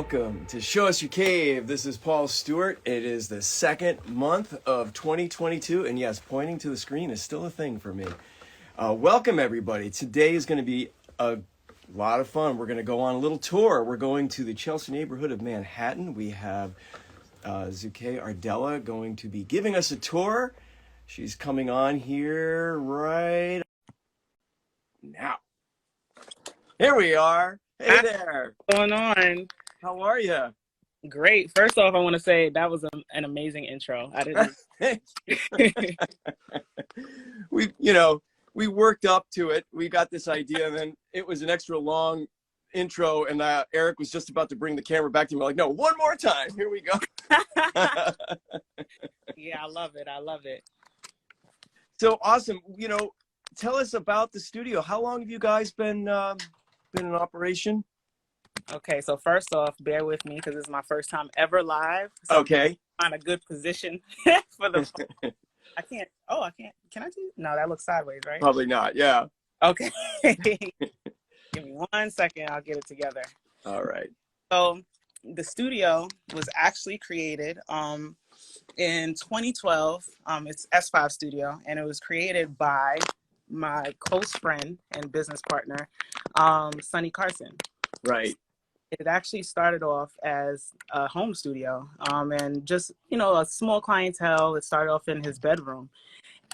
welcome to Show Us Your Cave. This is Paul Stewart. It is the second month of 2022, and yes, pointing to the screen is still a thing for me. Welcome, everybody. Today is going to be a lot of fun. We're going to go on a little tour. We're going to the Chelsea neighborhood of Manhattan. We have Zukye Ardella going to be giving us a tour. She's coming on here right now. Here we are. Hey there. What's going on? How are you? Great. First off, I want to say that was an amazing intro. I didn't. We worked up to it. We got this idea, and then it was an extra long intro, and Eric was just about to bring the camera back to me. We're like, no, one more time. Here we go. Yeah, I love it. I love it. So awesome. Tell us about the studio. How long have you guys been in operation? Okay, so first off, bear with me because it's my first time ever live. So Okay. I'm on a good position for the. I can't. Oh, I can't. Can I do? No, that looks sideways, right? Probably not. Yeah. Okay. Give me 1 second. I'll get it together. All right. So the studio was actually created in 2012. It's S5 Studio, and it was created by my close friend and business partner, Sonny Carson. Right. It actually started off as a home studio, and just, a small clientele. It started off in his bedroom.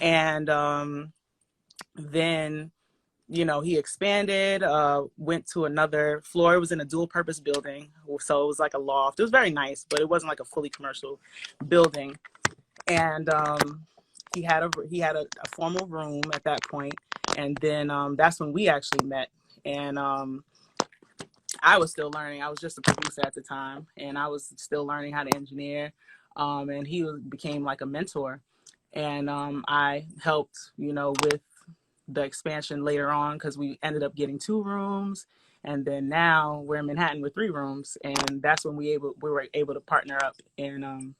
And then, he expanded, went to another floor. It was in a dual purpose building. So it was like a loft. It was very nice, but it wasn't like a fully commercial building. And he had a formal room at that point. And then that's when we actually met. And I was still learning. I was just a producer at the time, and I was still learning how to engineer. And he became like a mentor. And I helped, with the expansion later on, because we ended up getting 2 rooms. And then now we're in Manhattan with 3 rooms. And that's when we were able to partner up and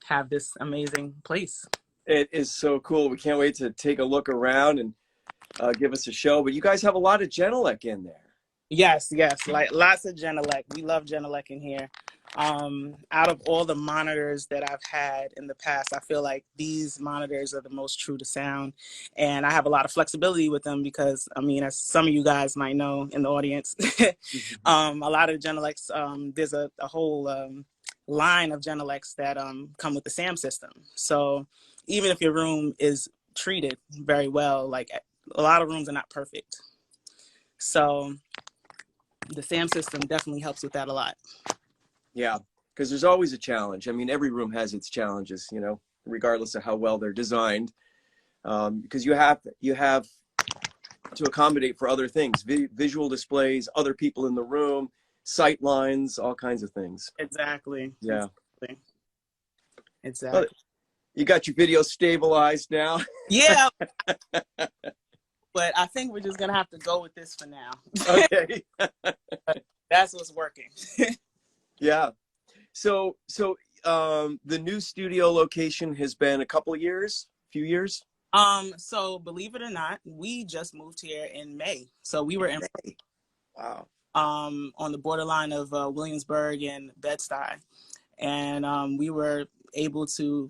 have this amazing place. It is so cool. We can't wait to take a look around and give us a show. But you guys have a lot of Genelec in there. Yes, like lots of Genelec. We love Genelec in here. Out of all the monitors that I've had in the past, I feel like these monitors are the most true to sound, and I have a lot of flexibility with them because, as some of you guys might know in the audience, a lot of Genelecs, there's a whole line of Genelecs that come with the SAM system. So even if your room is treated very well, like a lot of rooms are not perfect. So the SAM system definitely helps with that a lot. Yeah, because there's always a challenge. Every room has its challenges, regardless of how well they're designed, because you have to accommodate for other things, visual displays, other people in the room, sight lines, all kinds of things. Exactly. Yeah. Exactly. But you got your video stabilized now. Yeah. But I think we're just going to have to go with this for now. Okay. That's what's working. Yeah. So the new studio location has been a few years? So believe it or not, we just moved here in May. So we were in May. Wow. On the borderline of Williamsburg and Bed-Stuy. And we were able to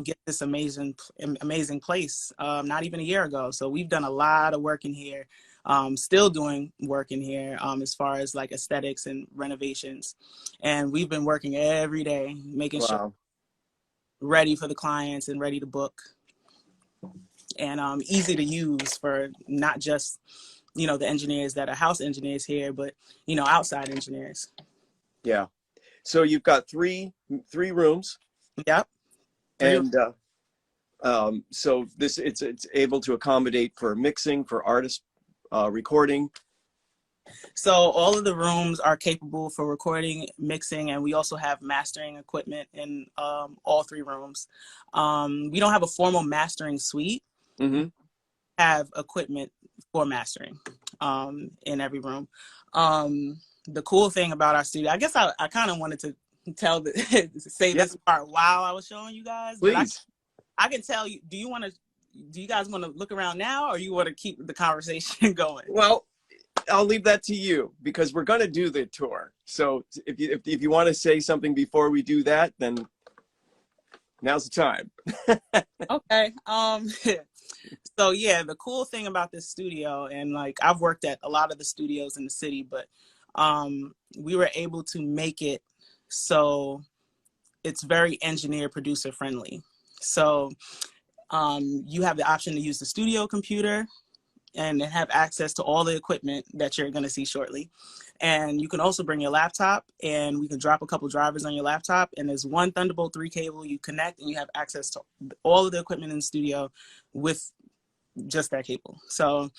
get this amazing place not even a year ago. So we've done a lot of work in here, still doing work in here as far as like aesthetics and renovations. And we've been working every day, making sure ready for the clients and ready to book. And easy to use for not just, the engineers that are house engineers here, but, outside engineers. Yeah. So you've got three rooms. Yep. And so it's able to accommodate for mixing, for artist recording. So all of the rooms are capable for recording, mixing, and we also have mastering equipment in all 3 rooms. We don't have a formal mastering suite. Mm-hmm. We have equipment for mastering in every room. The cool thing about our studio, I guess I kind of wanted to say this part while I was showing you guys. Please. I can tell you, do you guys want to look around now, or you want to keep the conversation going? Well, I'll leave that to you because we're gonna do the tour. So if you want to say something before we do that, then now's the time. Okay. So yeah, the cool thing about this studio, and like I've worked at a lot of the studios in the city, but we were able to make it so it's very engineer producer friendly. So you have the option to use the studio computer and have access to all the equipment that you're going to see shortly. And you can also bring your laptop, and we can drop a couple drivers on your laptop, and there's one Thunderbolt 3 cable you connect, and you have access to all of the equipment in the studio with just that cable. So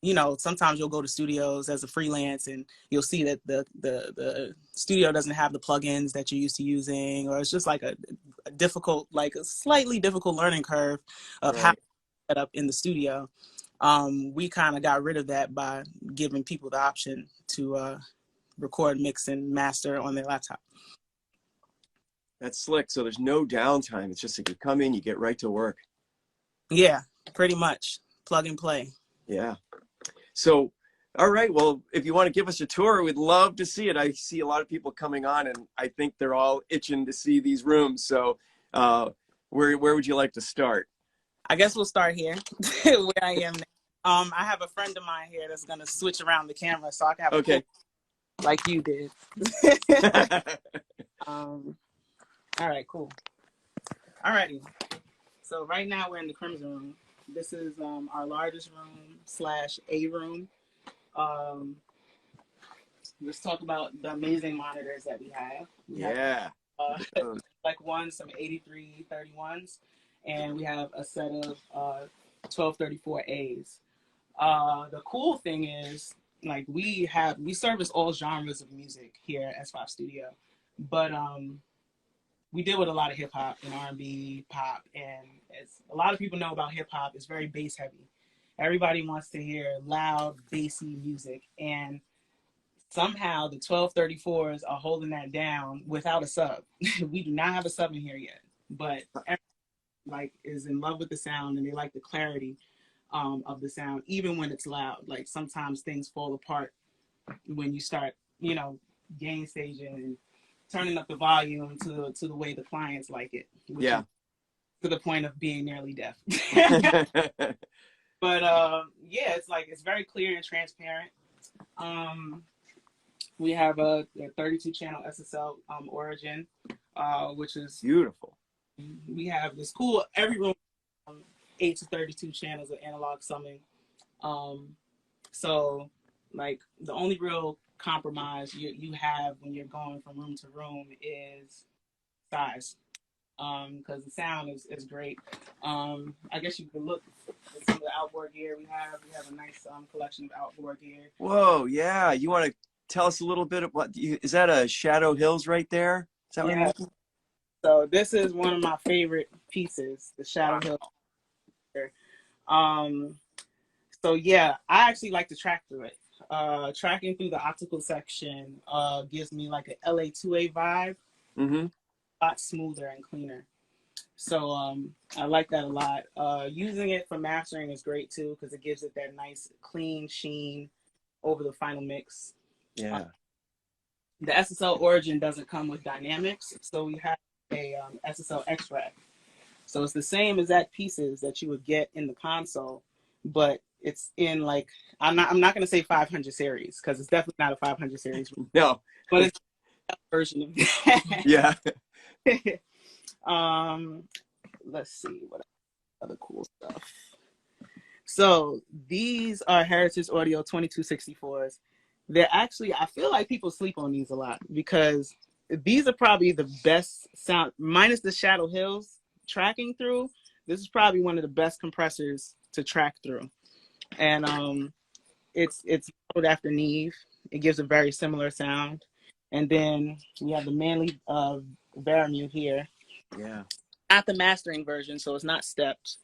you know, sometimes you'll go to studios as a freelance and you'll see that the studio doesn't have the plugins that you're used to using, or it's just like a difficult, like a slightly difficult learning curve of how to set up in the studio. We kind of got rid of that by giving people the option to record, mix, and master on their laptop. That's slick. So there's no downtime. It's just like you come in, you get right to work. Yeah, pretty much. Plug and play. Yeah. So, all right. Well, if you want to give us a tour, we'd love to see it. I see a lot of people coming on, and I think they're all itching to see these rooms. So, where would you like to start? I guess we'll start here, where I am now. I have a friend of mine here that's gonna switch around the camera so I can have a Okay. like you did. All right, cool. All righty. So right now we're in the Crimson Room. This is our largest room / A room. Let's talk about the amazing monitors that we have. We have like some 8331s, and we have a set of 1234As. The cool thing is, like, we service all genres of music here at S5 Studio, but we deal with a lot of hip hop and R&B, pop, and as a lot of people know about hip hop, it's very bass heavy. Everybody wants to hear loud, bassy music, and somehow the 1234s are holding that down without a sub. We do not have a sub in here yet, but everyone, is in love with the sound, and they like the clarity of the sound, even when it's loud. Like sometimes things fall apart when you start, gain staging and turning up the volume to the way the clients like it. Which is to the point of being nearly deaf. But it's very clear and transparent. We have a 32 channel SSL origin, which is beautiful. We have this cool, every room 8 to 32 channels of analog summing. So like the only real compromise you have when you're going from room to room is size, because the sound is great. I guess you can look at some of the outboard gear we have. We have a nice collection of outboard gear. Whoa, yeah. You want to tell us a little bit about, is that a Shadow Hills right there? Is that what I'm looking? So this is one of my favorite pieces, the Shadow Hills. So yeah, I actually like to track through it. Tracking through the optical section gives me like a LA2A vibe. Mm-hmm. A lot smoother and cleaner. So I like that a lot. Using it for mastering is great too, because it gives it that nice clean sheen over the final mix. Yeah. The SSL origin doesn't come with dynamics, so we have a SSL X-Rack. So it's the same exact pieces that you would get in the console, but it's in like, I'm not going to say 500 series, because it's definitely not a 500 series. No. But it's a version of that. Yeah. Let's see what other cool stuff. So these are Heritage Audio 2264s. They're actually, I feel like people sleep on these a lot, because these are probably the best sound, minus the Shadow Hills tracking through. This is probably one of the best compressors to track through. And it's modeled after Neve. It gives a very similar sound. And then we have the Manley Varamute here. Yeah. Not the mastering version, so it's not stepped.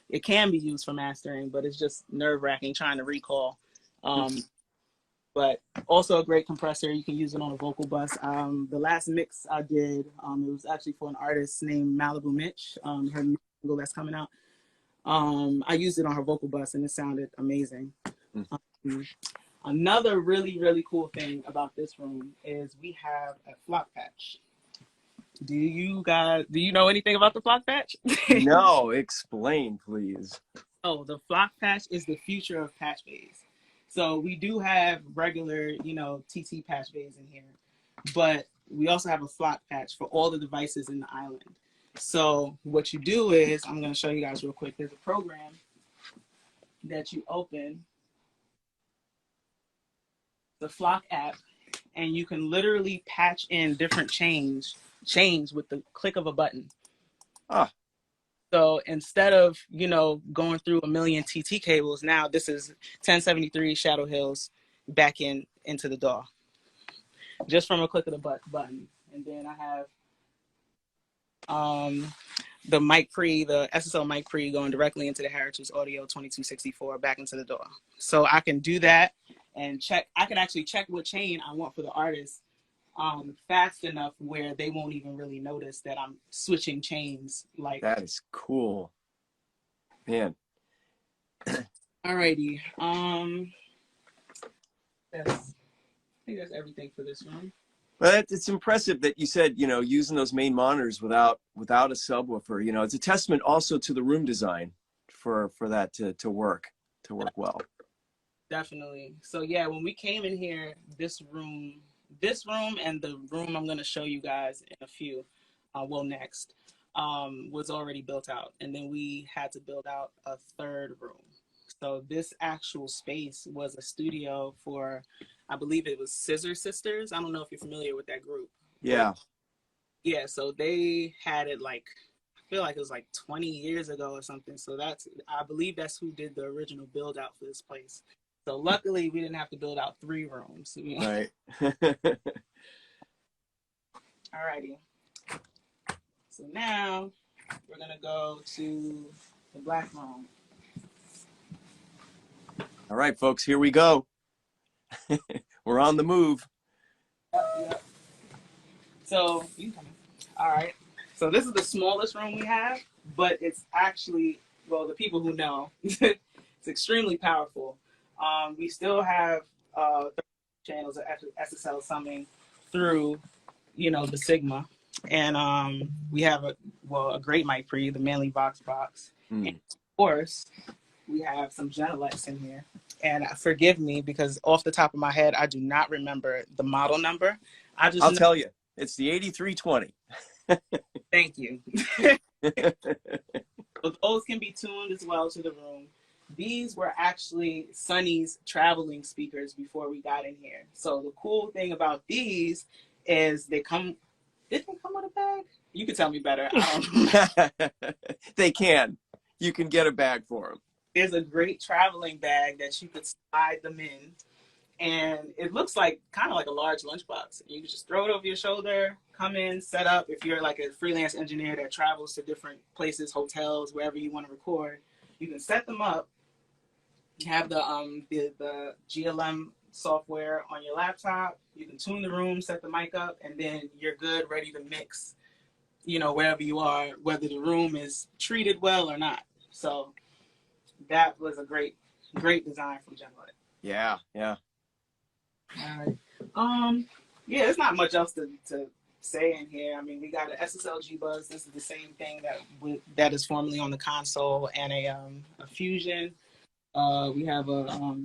It can be used for mastering, but it's just nerve-wracking trying to recall. But also a great compressor. You can use it on a vocal bus. The last mix I did, it was actually for an artist named Malibu Mitch, her new single that's coming out. I used it on her vocal bus, and it sounded amazing. Mm. Um, Another really, really cool thing about this room is we have a flock patch. Do you know anything about the flock patch? No, explain, please. Oh, the flock patch is the future of patch bays. So we do have regular, TT patch bays in here, but we also have a flock patch for all the devices in the island. So what you do is, I'm going to show you guys real quick. There's a program that you open, the flock app, and you can literally patch in different chains with the click of a button. Ah, So instead of, going through a million TT cables, now this is 1073 Shadow Hills back into the DAW. Just from a click of the button. And then I have the mic pre, the SSL mic pre going directly into the Heritage Audio 2264 back into the DAW. So I can do that and I can actually check what chain I want for the artist fast enough where they won't even really notice that I'm switching chains. Like, that is cool, man. alrighty. I think that's everything for this one. But it's impressive that you said, using those main monitors without a subwoofer. It's a testament also to the room design for that to work well. Definitely. So yeah, when we came in here, this room and the room I'm going to show you guys in a few, next, was already built out. And then we had to build out a third room. So this actual space was a studio for, I believe it was Scissor Sisters. I don't know if you're familiar with that group. Yeah. Yeah, so they had it I feel like it was 20 years ago or something. So I believe that's who did the original build out for this place. So luckily we didn't have to build out 3 rooms. Right. Alrighty. So now we're gonna go to the black room. All right, folks, here we go. We're on the move. Yep. So all right. So this is the smallest room we have, but it's actually, well, the people who know, it's extremely powerful. We still have 30 channels of SSL summing through, the Sigma, and we have a great mic pre, the Manly Vox box, and of course we have some Genelecs in here. And forgive me because off the top of my head, I do not remember the model number. I'll tell you, it's the 8320. Thank you. So those can be tuned as well to the room. These were actually Sonny's traveling speakers before we got in here. So the cool thing about these is did they come with a bag? You can tell me better. They can. You can get a bag for them. There's a great traveling bag that you could slide them in. And it looks kind of like a large lunchbox. You can just throw it over your shoulder, come in, set up. If you're like a freelance engineer that travels to different places, hotels, wherever you want to record, you can set them up. You have the GLM software on your laptop. You can tune the room, set the mic up, and then you're good, ready to mix, wherever you are, whether the room is treated well or not. So that was a great design from Genelecs. Yeah. All right. Yeah, there's not much else to say in here. I mean, we got an SSL G-Buzz. This is the same thing that is formerly on the console, and a Fusion. We have a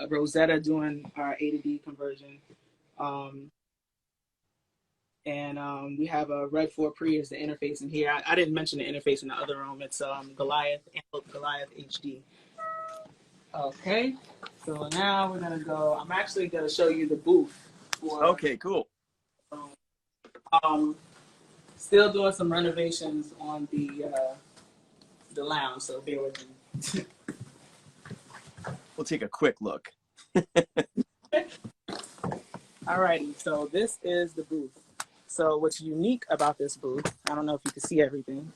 Rosetta doing our A to D conversion. And we have a Red 4 Pre as the interface in here. I didn't mention the interface in the other room. It's Goliath HD. Okay, so now we're gonna go. I'm actually gonna show you the booth. Okay, cool. Still doing some renovations on the lounge, so bear with me. We'll take a quick look. Alrighty, so this is the booth. So what's unique about this booth, I don't know if you can see everything.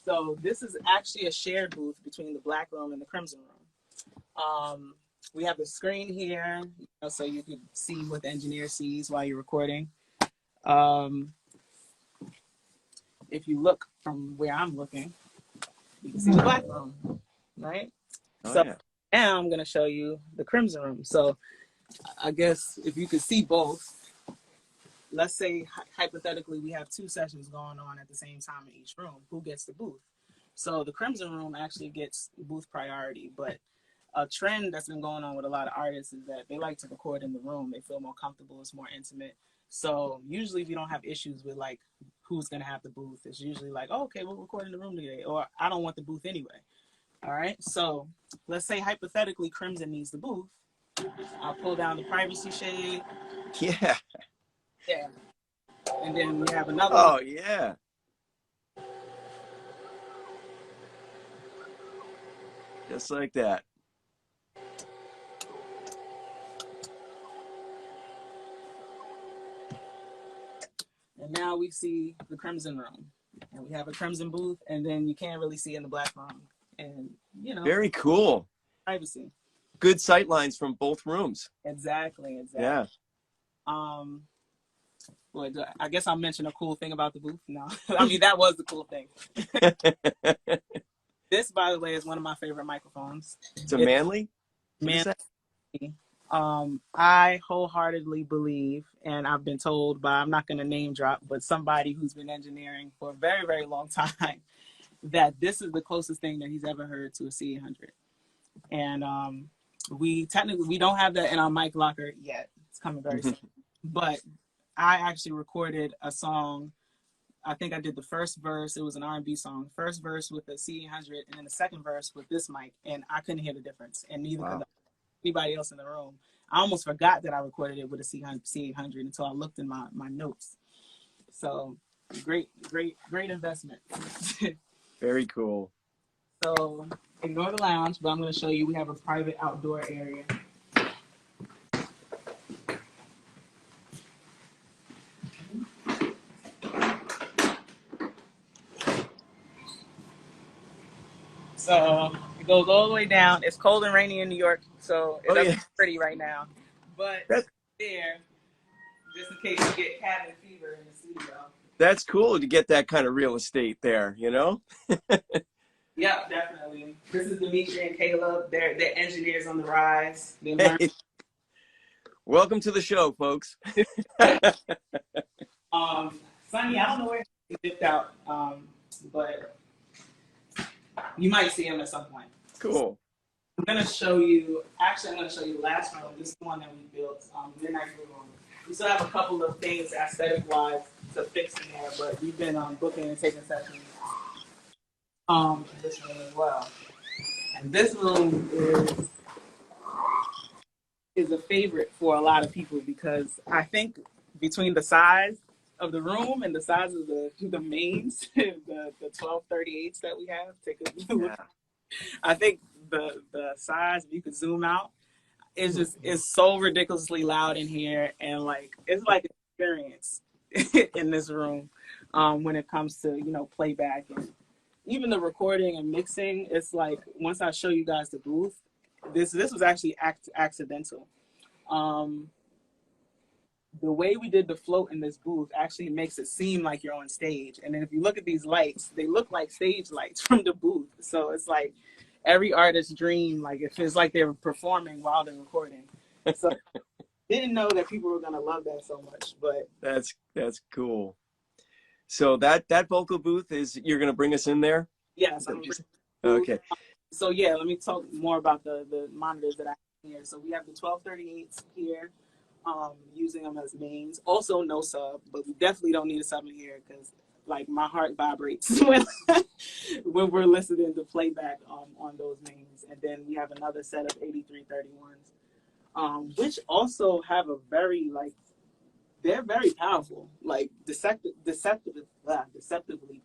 So this is actually a shared booth between the black room and the crimson room. We have the screen here, so you can see what the engineer sees while you're recording. If you look from where I'm looking, you can see the black room, right? Oh, So yeah. Now I'm gonna show you the Crimson Room. So I guess if you could see both, let's say hypothetically we have two sessions going on at the same time in each room. Who gets the booth? So the Crimson Room actually gets booth priority, but a trend that's been going on with a lot of artists is that they like to record in the room. They feel more comfortable. It's more intimate. So usually we don't have issues with like who's gonna have the booth. It's usually like, oh, okay, we'll record in the room today, or I don't want the booth anyway. All right. So let's say hypothetically Crimson needs the booth. I'll pull down the privacy shade. Yeah. Yeah. And then we have another one. Oh, yeah. Just like that. And now we see the Crimson Room. And we have a Crimson booth, and then you can't really see in the Black Room. And, you know, Very cool. privacy. Good sight lines from both rooms. Exactly. Yeah. Well, I guess I'll mention a cool thing about the booth. No, I mean, that was the cool thing. This, by the way, is one of my favorite microphones. It's a Manley? Manley. I wholeheartedly believe, and I've been told by, I'm not going to name drop, but somebody who's been engineering for a very, very long time, that this is the closest thing that he's ever heard to a C800. And we don't have that in our mic locker yet. It's coming very soon. But I actually recorded a song. I think I did the first verse. It was an R&B song. First verse with the C800, and then the second verse with this mic, and I couldn't hear the difference, and neither could anybody else in the room. I almost forgot that I recorded it with a C800 until I looked in my notes. So great investment. Very cool. So ignore the lounge, but I'm going to show you we have a private outdoor area. So it goes all the way down. It's cold and rainy in New York, so it doesn't look pretty right now. But there, just in case you get cabin fever in the studio. That's cool to get that kind of real estate there, you know? Yeah, definitely. This is Dimitri and Caleb. They're engineers on the rise. Hey. Welcome to the show, folks. Sonny, I don't know where he dipped out, but you might see him at some point. Cool. I'm going to show you the last room. This is the one that we built, Midnight Blue Room. We still have a couple of things aesthetic-wise to fix in there, but we've been booking and taking sessions in this room as well. And this room is a favorite for a lot of people because I think between the size of the room and the size of the mains, the 1238s that we have, I think the size, if you could zoom out, is so ridiculously loud in here, and like it's like an experience in this room when it comes to playback and even the recording and mixing. It's like once I show you guys the booth, this was actually accidental. The way we did the float in this booth actually makes it seem like you're on stage. And then if you look at these lights, they look like stage lights from the booth. So it's like every artist's dream, like it feels like they're performing while they're recording. So didn't know that people were gonna love that so much, but that's cool. So that vocal booth is, you're gonna bring us in there? Yes. Okay. So yeah, let me talk more about the monitors that I have here. So we have the 1238s here. Using them as mains. Also no sub, but we definitely don't need a sub in here because like my heart vibrates when we're listening to playback on those mains. And then we have another set of 8331s, which also have a very they're very powerful, like deceptively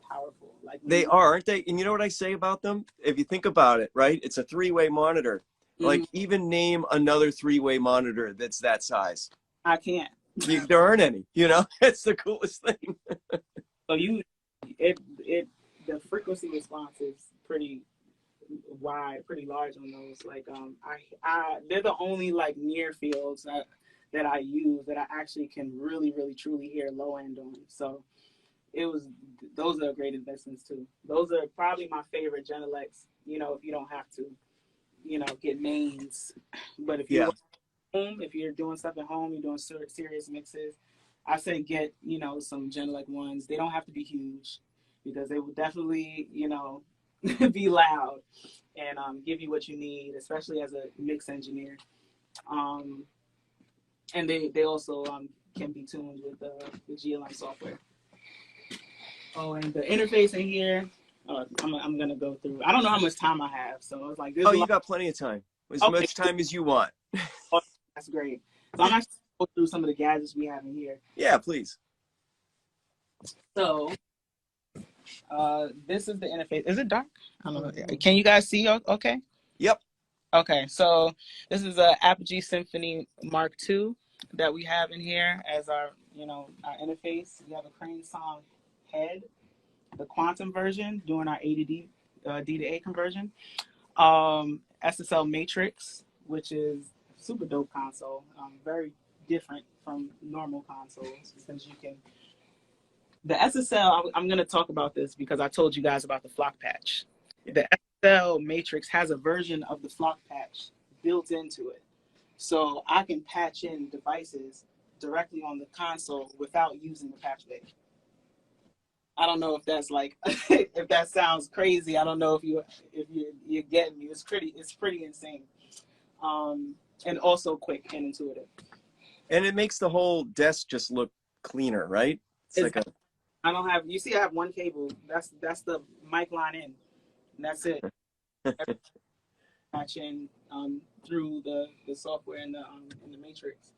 powerful. Like they are, aren't they? And you know what I say about them? If you think about it, right? It's a three-way monitor. Like, even name another three-way monitor that's that size. I can't. There aren't any, It's the coolest thing. So the frequency response is pretty wide, pretty large on those. Like, they're the only like near fields that I use that I actually can really, really, truly hear low end on. So those are great investments too. Those are probably my favorite Genelecs, if you don't have to. get names. But if you're Yeah. home, if you're doing stuff at home, you're doing serious mixes, I say get, some Genelec ones. They don't have to be huge because they will definitely, be loud and give you what you need, especially as a mix engineer. Um, and they also can be tuned with the GLM software. Oh, and the interface in here, I'm gonna go through. I don't know how much time I have, so it's like there's Oh, a you lot. got plenty of time. As Okay, much time as you want. that's great. So I'm actually gonna go through some of the gadgets we have in here. Yeah, please. So this is the interface. Is it dark? I don't know. Can you guys see? Okay. Yep. Okay, so this is a Apogee Symphony Mark II that we have in here as our our interface. We have a Crane Song head, the quantum version, doing our A to D, D to A conversion. SSL Matrix, which is super dope console, very different from normal consoles since you can. The SSL, I'm going to talk about this because I told you guys about the flock patch. Yeah. The SSL Matrix has a version of the flock patch built into it. So I can patch in devices directly on the console without using the patch bay. I don't know if that's like if that sounds crazy. I don't know if you're getting me. It's pretty insane. And also quick and intuitive. And it makes the whole desk just look cleaner, right? It's like a I don't have. You see, I have one cable. That's the mic line in. And that's it. Matching through the software in the matrix.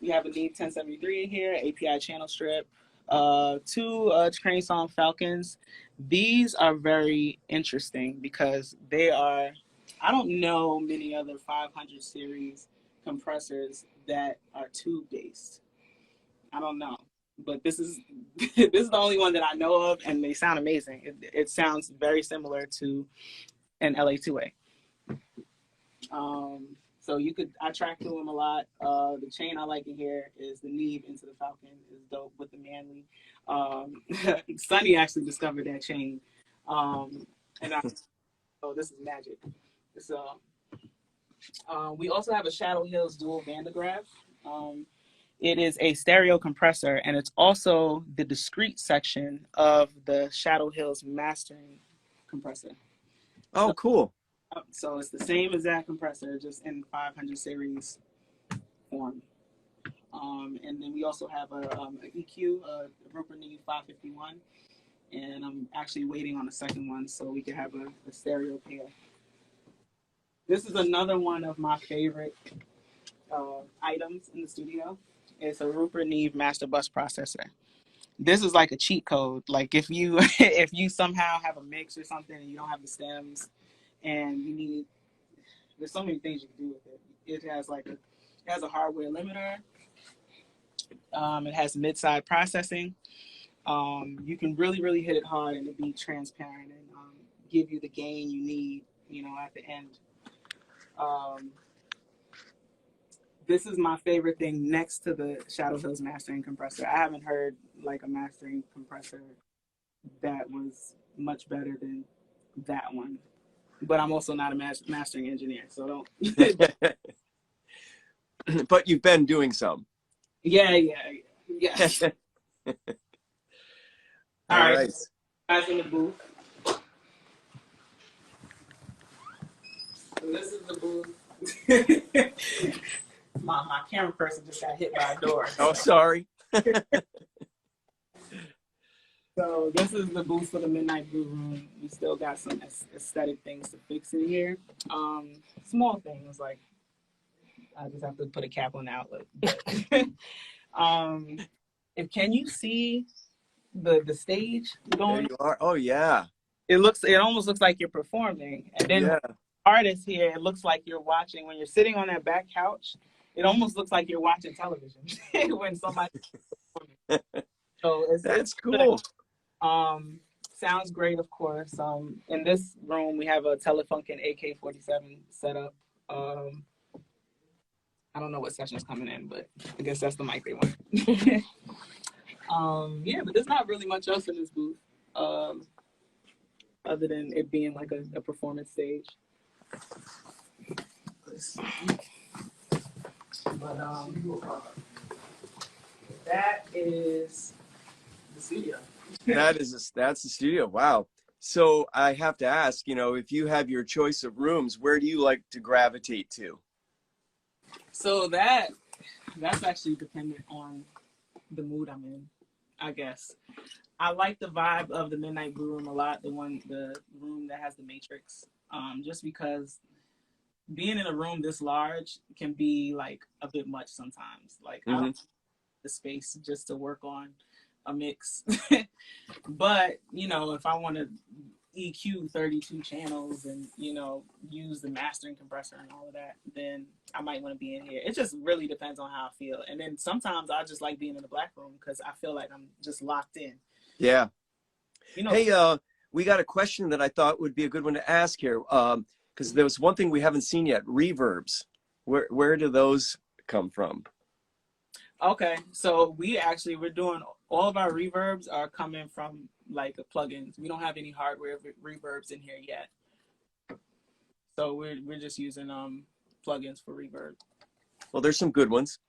We have a Neve 1073 in here, API channel strip, two Crane Song Falcons. These are very interesting because they are. I don't know many other 500 series compressors that are tube based. I don't know, but this is this is the only one that I know of, and they sound amazing. It sounds very similar to an LA2A. So I track through them a lot. The chain I like in here is the Neve into the Falcon is dope with the Manly. Sonny actually discovered that chain, and this is magic. So we also have a Shadow Hills dual Vandegraaff. It is a stereo compressor, and it's also the discrete section of the Shadow Hills mastering compressor. oh, cool. So it's the same exact compressor, just in 500 series form. And then we also have a EQ, a Rupert Neve 551, and I'm actually waiting on a second one so we can have a stereo pair. This is another one of my favorite items in the studio. It's a Rupert Neve master bus processor. This is like a cheat code. Like if you if you somehow have a mix or something and you don't have the stems and you need, there's so many things you can do with it. It has a hardware limiter. It has mid-side processing. You can really hit it hard and it be transparent and give you the gain you need, at the end. This is my favorite thing next to the Shadow Hills mastering compressor. I haven't heard like a mastering compressor that was much better than that one. But I'm also not a mastering engineer, so don't. But you've been doing some. Yeah. All right, guys in the booth. So this is the booth. my camera person just got hit by a door. Oh, sorry. So this is the booth for the Midnight Blue Room. We still got some aesthetic things to fix in here. Small things like I just have to put a cap on the outlet. Can you see the stage going? There you are. Oh yeah. It almost looks like you're performing, and then Yeah. artists here, it looks like you're watching. When you're sitting on that back couch, it almost looks like you're watching television when somebody. So That's cool. Sounds great, of course. In this room, we have a Telefunken AK-47 setup. I don't know what session's coming in, but I guess that's the mic they want. Yeah, but there's not really much else in this booth. other than it being like a performance stage. But that is the studio. That's the studio. Wow. So I have to ask, if you have your choice of rooms, where do you like to gravitate to? So that's actually dependent on the mood I'm in, I guess. I like the vibe of the Midnight Blue Room a lot, the room that has the matrix. Just because being in a room this large can be like a bit much sometimes. Like I don't have the space just to work on a mix. But, if I want to EQ 32 channels and, use the mastering compressor and all of that, then I might want to be in here. It just really depends on how I feel. And then sometimes I just like being in the black room because I feel like I'm just locked in. Yeah. Hey, we got a question that I thought would be a good one to ask here. Because there was one thing we haven't seen yet, reverbs. Where do those come from? Okay, so we're doing all of our reverbs are coming from like plugins. We don't have any hardware reverbs in here yet, so we're just using plugins for reverb. Well, there's some good ones.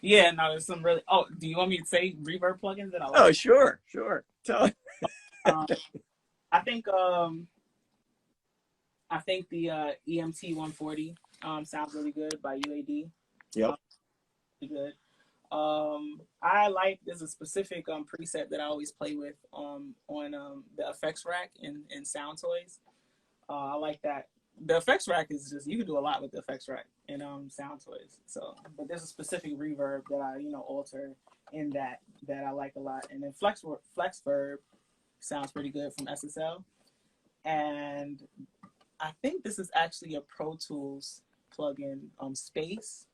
Yeah, no, there's some really. Oh, do you want me to say reverb plugins that I like? Oh, sure. Tell I think the EMT 140 sounds really good by UAD. Yep. Really good. There's a specific preset that I always play with on the effects rack in Sound Toys. I like that. The effects rack is just, you can do a lot with the effects rack in Sound Toys. So, but there's a specific reverb that I alter in that I like a lot. And then Flex Verb sounds pretty good from SSL. And I think this is actually a Pro Tools plugin, Space.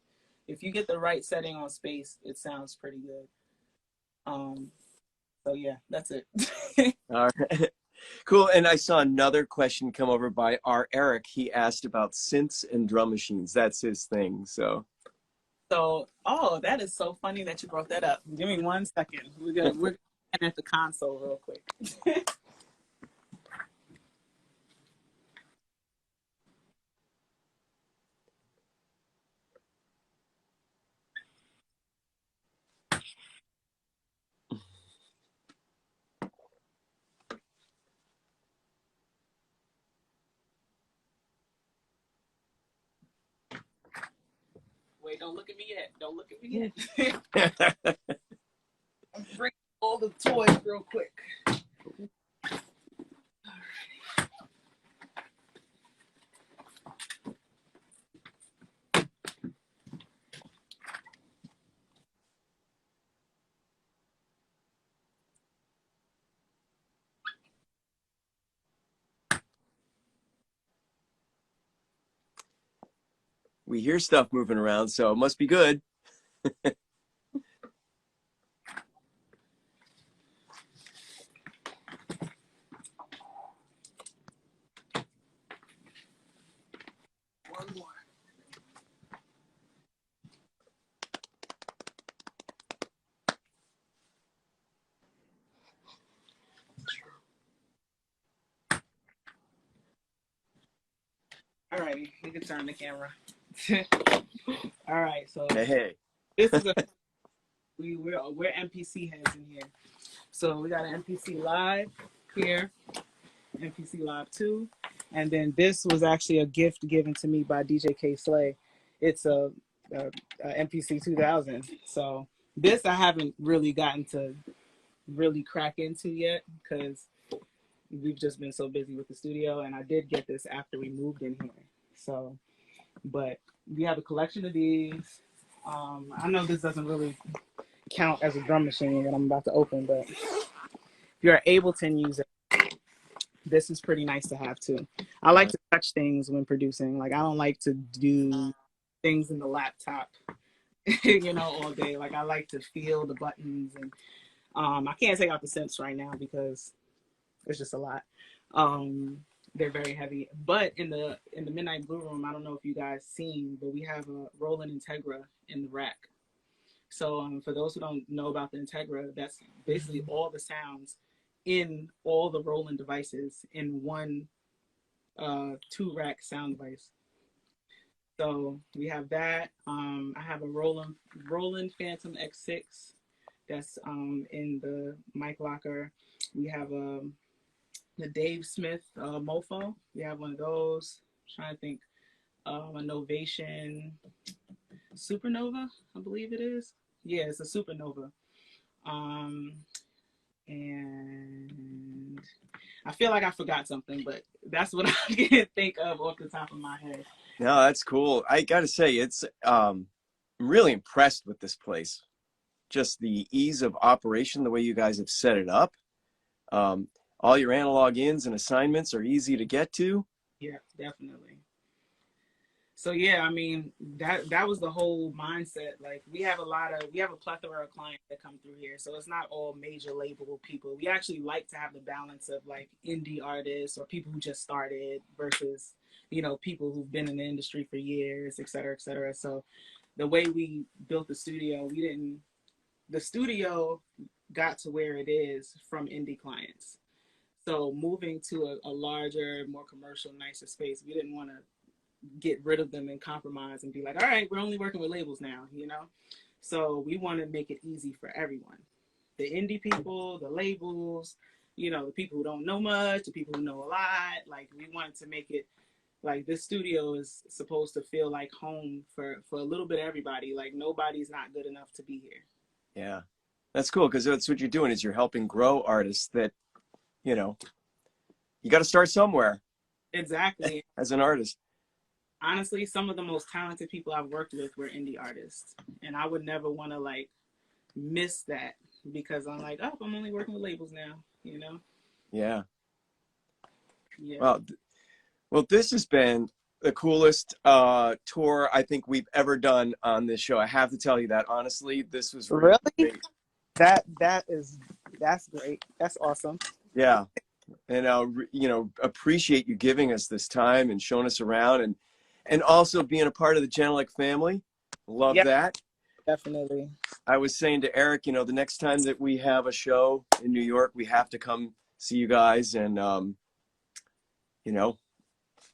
If you get the right setting on Space, it sounds pretty good. So yeah, that's it. All right. Cool. And I saw another question come over by our Eric. He asked about synths and drum machines. That's his thing. So, that is so funny that you brought that up. Give me 1 second. We're looking at the console real quick. Wait, don't look at me yet. Don't look at me yet. I'm bringing all the toys real quick. we hear stuff moving around, so it must be good. One more. All right, you can turn the camera. All right, so Hey. this is we're MPC heads in here. So we got an MPC Live here, MPC Live 2, and then this was actually a gift given to me by DJ K Slay. It's a MPC 2000. So this I haven't really gotten to really crack into yet because we've just been so busy with the studio, and I did get this after we moved in here. So, but we have a collection of these. I know this doesn't really count as a drum machine that I'm about to open, but if you're Ableton user, this is pretty nice to have too. I like to touch things when producing. Like I don't like to do things in the laptop, all day. Like I like to feel the buttons, and I can't take out the synths right now because it's just a lot. They're very heavy. But in the Midnight Blue Room, I don't know if you guys seen, but we have a Roland Integra in the rack. So for those who don't know about the Integra, that's basically all the sounds in all the Roland devices in one 2-rack sound device. So we have that. I have a Roland Phantom X6 that's in the mic locker. We have the Dave Smith Mofo. We have one of those. I'm trying to think. A Novation Supernova, I believe it is. Yeah, it's a Supernova. And I feel like I forgot something, but that's what I can think of off the top of my head. No, that's cool. I got to say, I'm really impressed with this place. Just the ease of operation, the way you guys have set it up. All your analog ins and assignments are easy to get to. Yeah, definitely. So yeah, I mean, that was the whole mindset. Like we have a plethora of clients that come through here. So it's not all major label people. We actually like to have the balance of like indie artists or people who just started versus, you know, people who've been in the industry for years, et cetera, et cetera. So the way we built the studio, the studio got to where it is from indie clients. So moving to a larger, more commercial, nicer space, we didn't want to get rid of them and compromise and be like, all right, we're only working with labels now, you know? So we want to make it easy for everyone. The indie people, the labels, you know, the people who don't know much, the people who know a lot. Like we wanted to make it like this studio is supposed to feel like home for a little bit of everybody. Like nobody's not good enough to be here. Yeah, that's cool because that's what you're doing is you're helping grow artists that, you know, you got to start somewhere. Exactly. As an artist. Honestly, some of the most talented people I've worked with were indie artists. And I would never want to like miss that because I'm like, oh, I'm only working with labels now, you know? Yeah. Yeah. Well, this has been the coolest tour I think we've ever done on this show. I have to tell you that honestly, this was really great. That's great. That's awesome. Yeah. And you know, appreciate you giving us this time and showing us around and also being a part of the Genelec family. Love that. Definitely. I was saying to Eric, you know, the next time that we have a show in New York, we have to come see you guys and you know.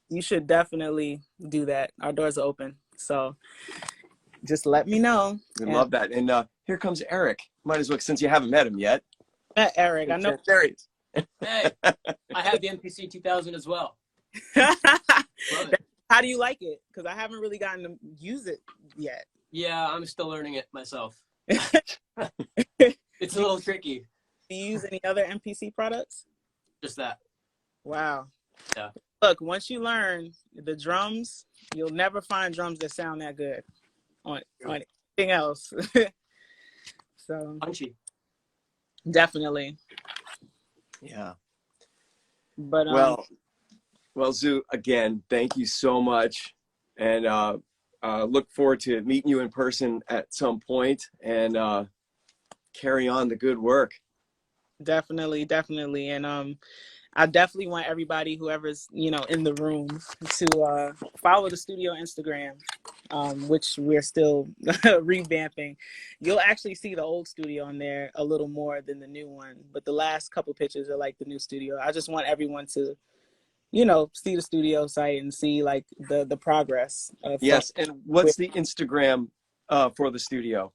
You should definitely do that. Our doors are open. So just let me know. We love that. And here comes Eric. Might as well, since you haven't met him yet. Met Eric. I know. There he is. Hey, I have the MPC 2000 as well. How do you like it? Because I haven't really gotten to use it yet. Yeah, I'm still learning it myself. It's a little tricky. Do you use any other MPC products? Just that. Wow. Yeah. Look, once you learn the drums, you'll never find drums that sound that good on anything else. So Punchy. Definitely. Yeah. But well, Zoo, again, thank you so much, and look forward to meeting you in person at some point, and carry on the good work. Definitely, and I definitely want everybody, whoever's in the room, to follow the studio Instagram, which we're still revamping. You'll actually see the old studio on there a little more than the new one, but the last couple pictures are like the new studio. I just want everyone to, see the studio site and see like the progress. Yes, and what's the Instagram for the studio?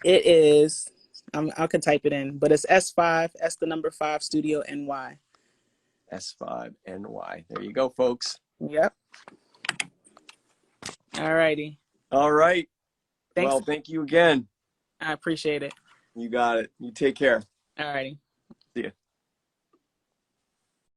It is. I could type it in, but it's S5 Studio NY. S5NY. There you go, folks. Yep. All righty. All right. Thanks. Well, thank you again. I appreciate it. You got it. You take care. All righty. See ya.